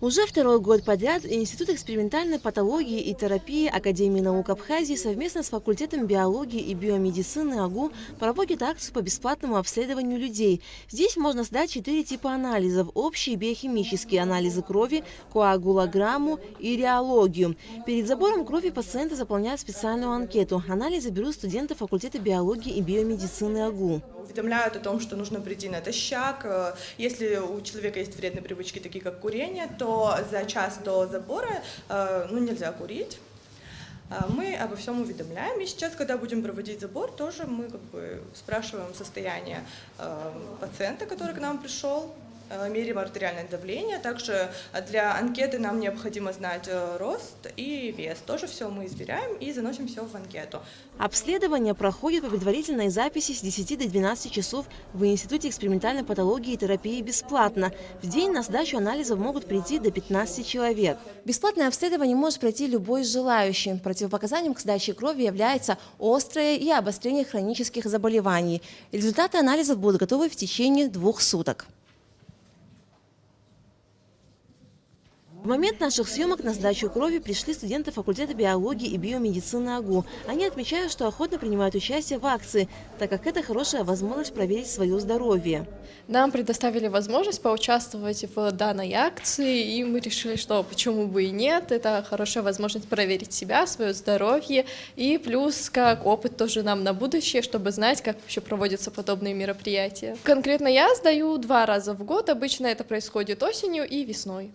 Уже второй год подряд Институт экспериментальной патологии и терапии Академии наук Абхазии совместно с факультетом биологии и биомедицины АГУ проводит акцию по бесплатному обследованию людей. Здесь можно сдать 4 типа анализов: общие биохимические анализы крови, коагулограмму и реологию. Перед забором крови пациенты заполняют специальную анкету. Анализы берут студенты факультета биологии и биомедицины АГУ. Уведомляют о том, что нужно прийти натощак. Если у человека есть вредные привычки, такие как курение, то за час до забора нельзя курить. Мы обо всем уведомляем. И сейчас, когда будем проводить забор, тоже мы спрашиваем состояние пациента, который к нам пришел, меряем артериальное давление. Также для анкеты нам необходимо знать рост и вес. Тоже все мы измеряем и заносим все в анкету. Обследование проходит по предварительной записи с 10 до 12 часов в Институте экспериментальной патологии и терапии бесплатно. В день на сдачу анализов могут прийти до 15 человек. Бесплатное обследование может пройти любой желающий. Противопоказанием к сдаче крови является острое и обострение хронических заболеваний. Результаты анализов будут готовы в течение 2 суток. В момент наших съемок на сдачу крови пришли студенты факультета биологии и биомедицины АГУ. Они отмечают, что охотно принимают участие в акции, так как это хорошая возможность проверить свое здоровье. Нам предоставили возможность поучаствовать в данной акции, и мы решили, что почему бы и нет. Это хорошая возможность проверить себя, свое здоровье, и плюс как опыт тоже нам на будущее, чтобы знать, как вообще проводятся подобные мероприятия. Конкретно я сдаю 2 раза в год, обычно это происходит осенью и весной.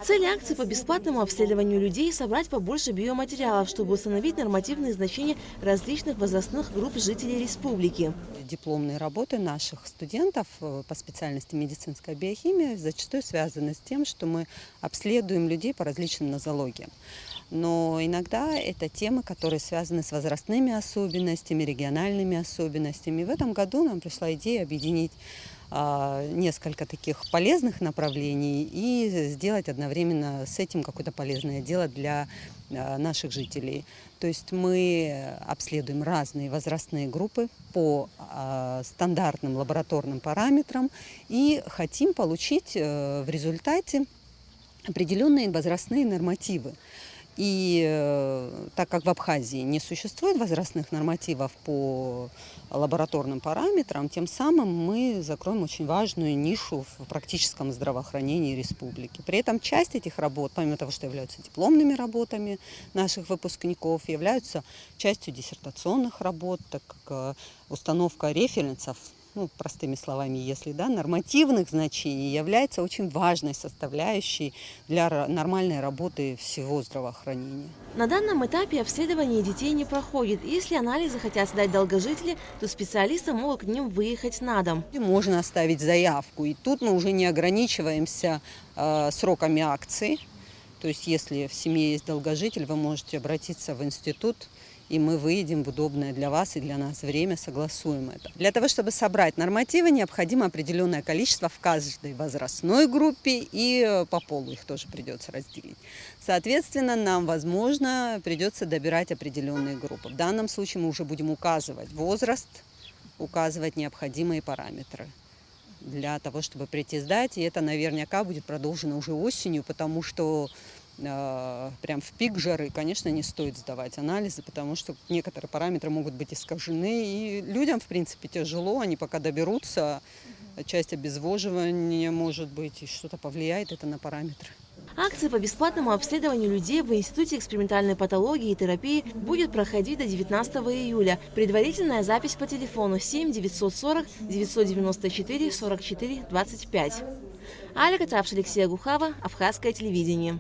Цель акции по бесплатному обследованию людей – собрать побольше биоматериалов, чтобы установить нормативные значения различных возрастных групп жителей республики. Дипломные работы наших студентов по специальности медицинская биохимия зачастую связаны с тем, что мы обследуем людей по различным нозологиям. Но иногда это темы, которые связаны с возрастными особенностями, региональными особенностями. И в этом году нам пришла идея объединить несколько таких полезных направлений и сделать одновременно с этим какое-то полезное дело для наших жителей. То есть мы обследуем разные возрастные группы по стандартным лабораторным параметрам и хотим получить в результате определенные возрастные нормативы. И так как в Абхазии не существует возрастных нормативов по лабораторным параметрам, тем самым мы закроем очень важную нишу в практическом здравоохранении республики. При этом часть этих работ, помимо того, что являются дипломными работами наших выпускников, являются частью диссертационных работ, так как установка референсов, простыми словами, нормативных значений, является очень важной составляющей для нормальной работы всего здравоохранения. На данном этапе обследование детей не проходит. Если анализы хотят сдать долгожители, то специалисты могут к ним выехать на дом. Можно оставить заявку, и тут мы уже не ограничиваемся сроками акции. То есть, если в семье есть долгожитель, вы можете обратиться в институт, и мы выедем в удобное для вас и для нас время, согласуем это. Для того, чтобы собрать нормативы, необходимо определенное количество в каждой возрастной группе, и по полу их тоже придется разделить. Соответственно, нам, возможно, придется добирать определенные группы. В данном случае мы уже будем указывать возраст, указывать необходимые параметры для того, чтобы прийти сдать. И это наверняка будет продолжено уже осенью, потому что прям в пик жары, конечно, не стоит сдавать анализы, потому что некоторые параметры могут быть искажены, и людям, в принципе, тяжело, они пока доберутся, часть обезвоживания может быть, и что-то повлияет это на параметры. Акция по бесплатному обследованию людей в Институте экспериментальной патологии и терапии будет проходить до 19 июля. Предварительная запись по телефону 7 940 994 44 25. Алика Тапш, Алексей Гухава, Абхазское телевидение.